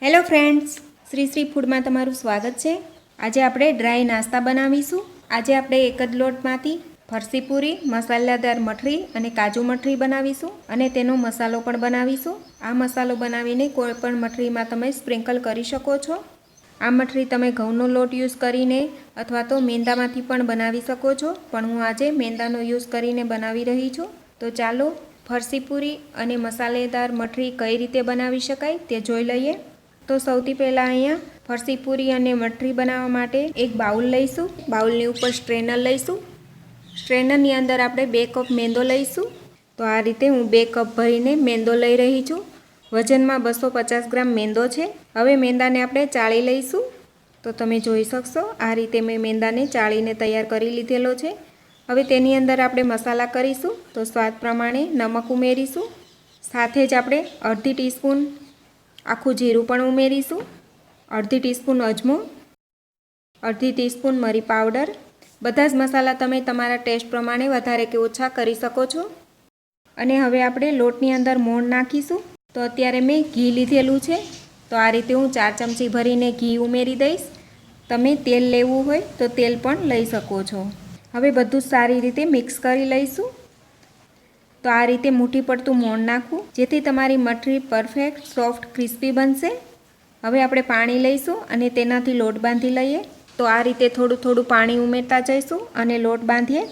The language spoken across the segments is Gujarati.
હેલો ફ્રેન્ડ્સ, શ્રી ફૂડમાં તમારું સ્વાગત છે। આજે આપણે ડ્રાય નાસ્તા બનાવીશું। આજે આપણે એક જ લોટમાંથી ફરસી પૂરી, મસાલેદાર મઠરી અને કાજુ મઠરી બનાવીશું અને તેનો મસાલો પણ બનાવીશું। આ મસાલો બનાવીને કોઈ પણ મઠરીમાં તમે સ્પ્રિંકલ કરી શકો છો। આ મઠરી તમે ઘઉંનો લોટ યુઝ કરીને અથવા તો મેંદામાંથી પણ બનાવી શકો છો, પણ હું આજે મેંદાનો યુઝ કરીને બનાવી રહી છું। તો ચાલો ફરસી પૂરી અને મસાલેદાર મઠરી કઈ રીતે બનાવી શકાય તે જોઈ લઈએ। તો સૌથી પહેલાં અહીંયા ફરસી પૂરી અને મઠરી બનાવવા માટે એક બાઉલ લઈશું। બાઉલની ઉપર સ્ટ્રેનર લઈશું। સ્ટ્રેનરની અંદર આપણે 2 કપ મેંદો લઈશું। તો આ રીતે હું 2 કપ ભરીને મેંદો લઈ રહી છું। વજનમાં 250 ગ્રામ મેંદો છે। હવે મેંદાને આપણે ચાળી લઈશું। તો તમે જોઈ શકશો આ રીતે મેં મેંદાને ચાળીને તૈયાર કરી લીધેલો છે। હવે તેની અંદર આપણે મસાલા કરીશું। તો સ્વાદ પ્રમાણે નમક ઉમેરીશું, સાથે જ આપણે અડધી ટીસ્પૂન આખું જીરું પણ ઉમેરીશું, અડધી ટીસ્પૂન અજમો, અડધી ટીસ્પૂન મરી પાવડર। બધા જ મસાલા તમે તમારા ટેસ્ટ પ્રમાણે વધારે કે ઓછા કરી શકો છો। અને હવે આપણે લોટની અંદર મોણ નાખીશું। તો અત્યારે મેં ઘી લીધેલું છે, તો આ રીતે હું 4 ચમચી ભરીને ઘી ઉમેરી દઈશ। તમે તેલ લેવું હોય તો તેલ પણ લઈ શકો છો। હવે બધું સારી રીતે મિક્સ કરી લઈશું। તો આ રીતે મુઠ્ઠી પડતું મોણ નાખવું, જેથી તમારી મઠરી પરફેક્ટ સોફ્ટ ક્રિસ્પી બનશે। હવે આપણે પાણી લઈશું અને તેનાથી લોટ બાંધી લઈએ। તો આ રીતે થોડું થોડું પાણી ઉમેરતા જઈશું અને લોટ બાંધીએ।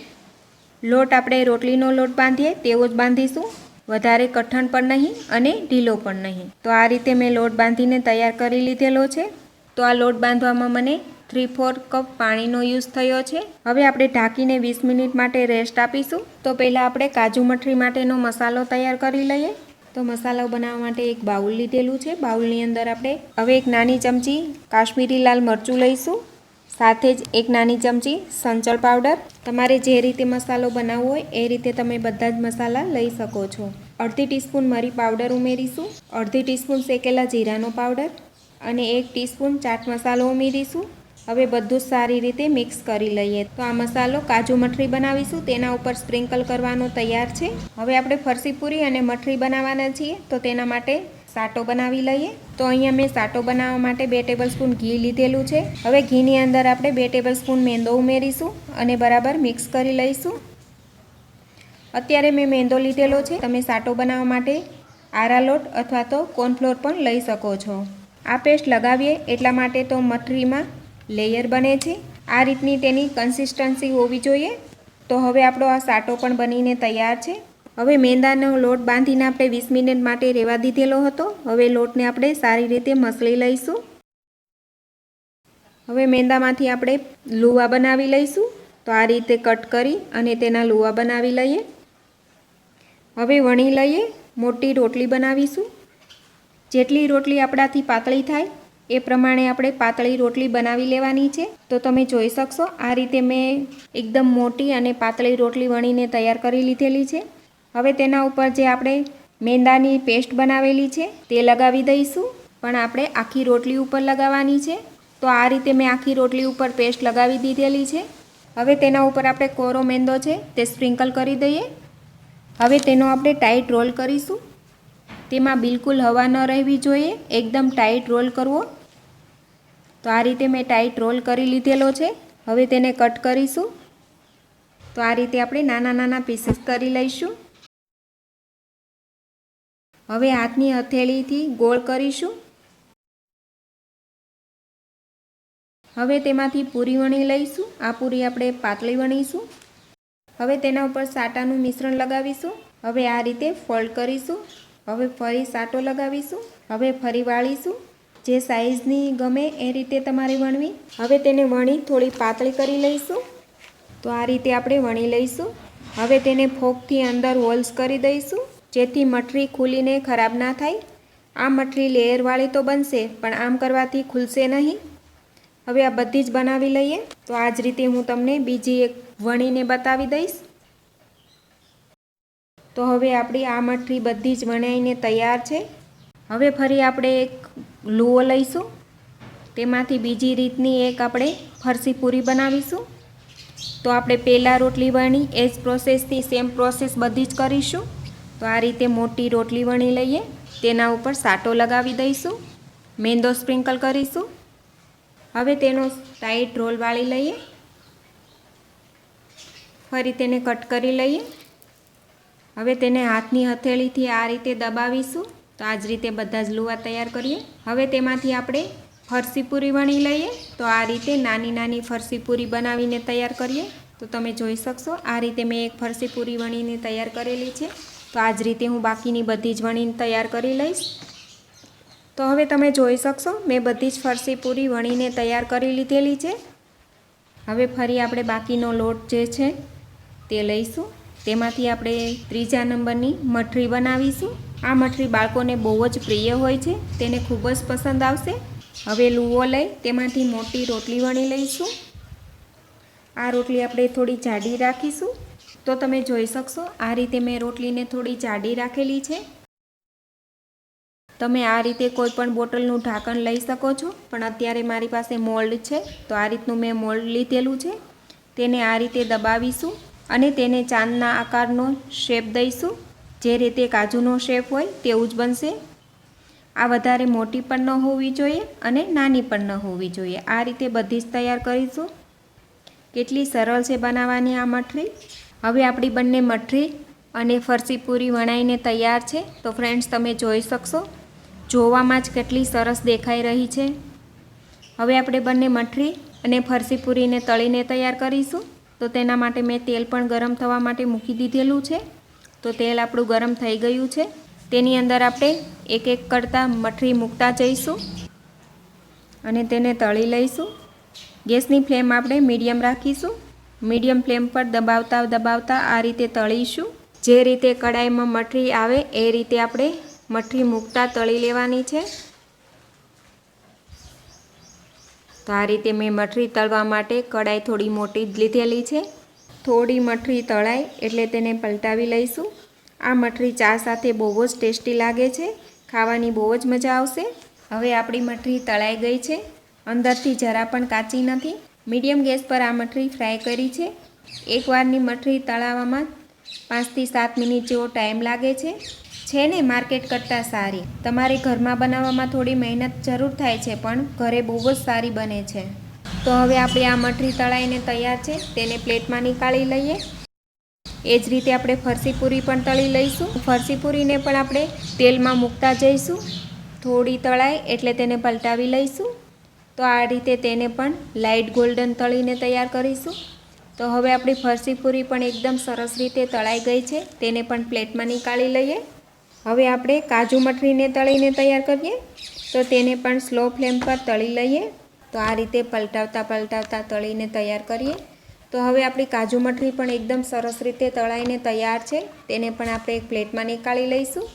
લોટ આપણે રોટલીનો લોટ બાંધીએ તેવો જ બાંધીશું, વધારે કઠણ પણ નહીં અને ઢીલો પણ નહીં। તો આ રીતે મેં લોટ બાંધીને તૈયાર કરી લીધેલો છે। તો આ લોટ બાંધવામાં મને 3/4 કપ પાણીનો યુઝ થયો છે। હવે આપણે ઢાંકીને 20 મિનિટ માટે રેસ્ટ આપીશું। તો પહેલાં આપણે કાજુ મઠરી માટેનો મસાલો તૈયાર કરી લઈએ। તો મસાલો બનાવવા માટે એક બાઉલ લીધેલું છે। બાઉલની અંદર આપણે હવે એક નાની ચમચી કાશ્મીરી લાલ મરચું લઈશું, સાથે જ એક નાની ચમચી સંચળ પાવડર। તમારે જે રીતે મસાલો બનાવવો હોય એ રીતે તમે બધા જ મસાલા લઈ શકો છો। અડધી ટીસ્પૂન મરી પાવડર ઉમેરીશું, અડધી ટીસ્પૂન શેકેલા જીરાનો પાવડર અને 1 ટીસ્પૂન ચાટ મસાલો ઉમેરીશું। હવે બધું સારી રીતે મિક્સ કરી લઈએ। તો આ મસાલો કાજુ મઠરી બનાવીશું તેના ઉપર સ્પ્રિંકલ કરવાનો તૈયાર છે। હવે આપણે ફરસી પૂરી અને મઠરી બનાવવાના છીએ, તો તેના માટે સાટો બનાવી લઈએ। તો અહીંયા મેં સાટો બનાવવા માટે 2 ટેબલસ્પૂન ઘી લીધેલું છે। હવે ઘીની અંદર આપણે 2 ટેબલસ્પૂન મેંદો ઉમેરીશું અને બરાબર મિક્સ કરી લઈશું। અત્યારે મેં મેંદો લીધેલો છે, તમે સાટો બનાવવા માટે આરા લોટ અથવા તો કોર્નફ્લોર પણ લઈ શકો છો। આ પેસ્ટ લગાવીએ એટલા માટે તો મઠરીમાં લેયર બને છે। આ રીતની તેની કન્સિસ્ટન્સી હોવી જોઈએ। તો હવે આપણો આ સાટો પણ બનીને તૈયાર છે। હવે મેંદાનો લોટ બાંધીને આપણે 20 મિનિટ માટે રહેવા દીધેલો હતો। હવે લોટને આપણે સારી રીતે મસળી લઈશું। હવે મેંદામાંથી આપણે લુવા બનાવી લઈશું। તો આ રીતે કટ કરી અને તેના લુવા બનાવી લઈએ। હવે વણી લઈએ, મોટી રોટલી બનાવીશું। જેટલી રોટલી આપણાથી પાતળી થાય એ પ્રમાણે આપણે પાતળી રોટલી બનાવી લેવાની છે। તો તમે જોઈ શકશો આ રીતે મેં એકદમ મોટી અને પાતળી રોટલી વણીને તૈયાર કરી લીધેલી છે। હવે તેના ઉપર જે આપણે મેંદાની પેસ્ટ બનાવેલી છે તે લગાવી દઈશું, પણ આપણે આખી રોટલી ઉપર લગાવવાની છે। તો આ રીતે મેં આખી રોટલી ઉપર પેસ્ટ લગાવી દીધેલી છે। હવે તેના ઉપર આપણે કોરો મેંદો છે તે સ્પ્રિંકલ કરી દઈએ। હવે તેનો આપણે ટાઈટ રોલ કરીશું। તેમાં બિલકુલ હવા ન રહેવી જોઈએ, એકદમ ટાઈટ રોલ કરવો। તો આ રીતે મેં ટાઈટ રોલ કરી લીધેલો છે। હવે તેને કટ કરીશું। તો આ રીતે આપણે નાના નાના પીસીસ કરી લઈશું। હવે હાથની હથેળીથી ગોળ કરીશું। હવે તેમાંથી પૂરી વણી લઈશું। આ પૂરી આપણે પાતળી વણીશું। હવે તેના ઉપર સાટાનું મિશ્રણ લગાવીશું। હવે આ રીતે ફોલ્ડ કરીશું। હવે ફરી સાટો લગાવીશું। હવે ફરી વાળીશું, જે સાઈઝની ગમે એ રીતે તમારે વણવી। હવે તેને વણી થોડી પાતળી કરી લઈશું। તો આ રીતે આપણે વણી લઈશું। હવે તેને ફોકથી અંદર હોલ્સ કરી દઈશું, જેથી મઠરી ખુલીને ખરાબ ના થાય। આ મઠરી લેયરવાળી તો બનશે, પણ આમ કરવાથી ખુલશે નહીં। હવે આ બધી જ બનાવી લઈએ। તો આ જ રીતે હું તમને બીજી એક વણીને બતાવી દઈશ। તો હવે આપણી આ મઠરી બધી જ વણાઈને તૈયાર છે। હવે ફરી આપણે એક લુઓ લઈશું, તેમાંથી બીજી રીતની એક આપણે ફરસી પૂરી બનાવીશું। તો આપણે પહેલાં રોટલી વણી એ જ પ્રોસેસથી સેમ પ્રોસેસ બધી જ કરીશું। તો આ રીતે મોટી રોટલી વણી લઈએ, તેના ઉપર સાટો લગાવી દઈશું। મેંદો સ્પ્રિંકલ કરીશું। હવે તેનો ટાઈટ રોલ વાળી લઈએ, ફરી તેને કટ કરી લઈએ। હવે તેને હાથની હથેળીથી આ રીતે દબાવીશું। તો આ જ રીતે બધા જ લુવા તૈયાર કરીએ। હવે તેમાંથી આપણે ફરસી પૂરી વણી લઈએ। તો આ રીતે નાની નાની ફરસી પૂરી બનાવીને તૈયાર કરીએ। તો તમે જોઈ શકશો આ રીતે મેં એક ફરસી પૂરી વણીને તૈયાર કરેલી છે। તો આ જ રીતે હું બાકીની બધી જ વણીને તૈયાર કરી લઈશ। તો હવે તમે જોઈ શકશો મેં બધી જ ફરસી પૂરી વણીને તૈયાર કરી લીધેલી છે। હવે ફરી આપણે બાકીનો લોટ જે છે તે લઈશું। તેમાંથી આપણે ત્રીજા નંબરની મઠરી બનાવીશું। આ મઠરી બાળકોને બહુ જ પ્રિય હોય છે, તેને ખૂબ જ પસંદ આવશે। હવે લુવો લઈ તેમાંથી મોટી રોટલી વણી લઈશું। આ રોટલી આપણે થોડી જાડી રાખીશું। તો તમે જોઈ શકશો આ રીતે મેં રોટલીને થોડી જાડી રાખેલી છે। તમે આ રીતે કોઈ પણ બોટલનું ઢાંકણ લઈ શકો છો, પણ અત્યારે મારી પાસે મોલ્ડ છે તો આ રીતનું મેં મોલ્ડ લીધેલું છે। તેને આ રીતે દબાવીશું અને તેને ચાંદના આકારનો શેપ દઈશું। જે રીતે કાજુનો શેપ હોય તેવું જ બનશે। આ વધારે મોટી પણ ન હોવી જોઈએ અને નાની પણ ન હોવી જોઈએ। આ રીતે બધી જ તૈયાર કરીશું। કેટલી સરળ છે બનાવવાની આ મઠરી। હવે આપણી બંને મઠરી અને ફરસી પૂરી વણાઈને તૈયાર છે। તો ફ્રેન્ડ્સ તમે જોઈ શકશો જોવામાં જ કેટલી સરસ દેખાઈ રહી છે। હવે આપણે બંને મઠરી અને ફરસી પૂરીને તળીને તૈયાર કરીશું। તો તેના માટે મેં તેલ પણ ગરમ થવા માટે મૂકી દીધેલું છે। તો તેલ આપણું ગરમ થઈ ગયું છે। તેની અંદર આપણે એક એક કરતાં મઠરી મૂકતા જઈશું અને તેને તળી લઈશું। ગેસની ફ્લેમ આપણે મીડિયમ રાખીશું। મીડિયમ ફ્લેમ પર દબાવતા દબાવતા આ રીતે તળીશું। જે રીતે કડાઈમાં મઠરી આવે એ રીતે આપણે મઠરી મૂકતા તળી લેવાની છે। તો આ રીતે મેં મઠરી તળવા માટે કડાઈ થોડી મોટી જ લીધેલી છે। થોડી મઠરી તળાય એટલે તેને પલટાવી લઈશું। આ મઠરી ચા સાથે બહુ જ ટેસ્ટી લાગે છે, ખાવાની બહુ જ મજા આવશે। હવે આપણી મઠરી તળાઈ ગઈ છે, અંદરથી જરા પણ કાચી નથી। મીડિયમ ગેસ પર આ મઠરી ફ્રાય કરી છે। એકવારની મઠરી તળાવવામાં 5 થી 7 મિનિટ જેવો ટાઈમ લાગે છે ને માર્કેટ કરતાં સારી। તમારે ઘરમાં બનાવવામાં થોડી મહેનત જરૂર થાય છે, પણ ઘરે બહુ જ સારી બને છે। તો હવે આપણી આ મઠરી તળાઈને તૈયાર છે, તેને પ્લેટમાં નીકાળી લઈએ। એ જ રીતે આપણે ફરસી પૂરી પણ તળી લઈશું। ફરસી પૂરીને પણ આપણે તેલમાં મૂકતા જઈશું। થોડી તળાય એટલે તેને પલટાવી લઈશું। તો આ રીતે તેને પણ લાઇટ ગોલ્ડન તળીને તૈયાર કરીશું। તો હવે આપણી ફરસી પૂરી પણ એકદમ સરસ રીતે તળાઈ ગઈ છે, તેને પણ પ્લેટમાં નીકાળી લઈએ। હવે આપણે કાજુ મઠરીને તળીને તૈયાર કરીએ। તો તેને પણ સ્લો ફ્લેમ પર તળી લઈએ। તો આ રીતે પલટાવતા પલટાવતા તળીને તૈયાર કરીએ। તો હવે આપણી કાજુ મઠરી પણ એકદમ સરસ રીતે તળાઈને તૈયાર છે, તેને પણ આપણે એક પ્લેટમાં નીકાળી લઈશું।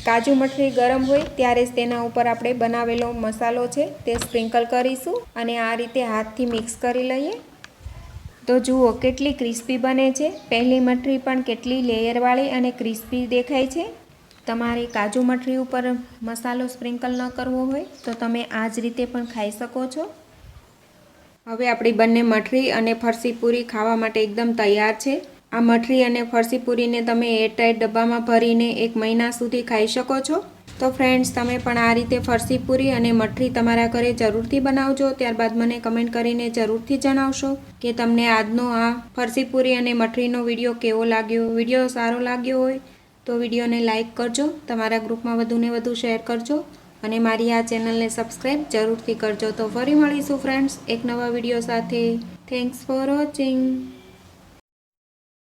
કાજુ મઠરી ગરમ હોય ત્યારે જ તેના ઉપર આપણે બનાવેલો મસાલો છે તે સ્પ્રિંકલ કરીશું અને આ રીતે હાથથી મિક્સ કરી લઈએ। તો જુઓ કેટલી ક્રિસ્પી બને છે। પહેલી મઠરી પણ કેટલી લેયરવાળી અને ક્રિસ્પી દેખાય છે। તમારે કાજુ મઠરી ઉપર મસાલો સ્પ્રિંકલ ન કરવો હોય તો તમે આ જ રીતે પણ ખાઈ શકો છો। હવે આપણી બંને મઠરી અને ફરસી પૂરી ખાવા માટે એકદમ તૈયાર છે। આ મઠરી અને ફરસી પૂરીને તમે એરટાઈટ ડબ્બામાં ભરીને 1 મહિના સુધી ખાઈ શકો છો। તો ફ્રેન્ડ્સ તમે પણ આ રીતે ફરસી પૂરી અને મઠરી તમારા ઘરે જરૂરથી બનાવજો। ત્યારબાદ મને કમેન્ટ કરીને જરૂરથી જણાવશો કે તમને આજનો આ ફરસી પૂરી અને મઠરીનો વિડીયો કેવો લાગ્યો। વિડીયો સારો લાગ્યો હોય તો વિડીયોને લાઇક કરજો, તમારા ગ્રુપમાં વધુને વધુ શેર કરજો અને મારી આ ચેનલને સબસ્ક્રાઈબ જરૂરથી કરજો। તો ફરી મળીશું ફ્રેન્ડ્સ એક નવા વિડીયો સાથે। Thanks for watching.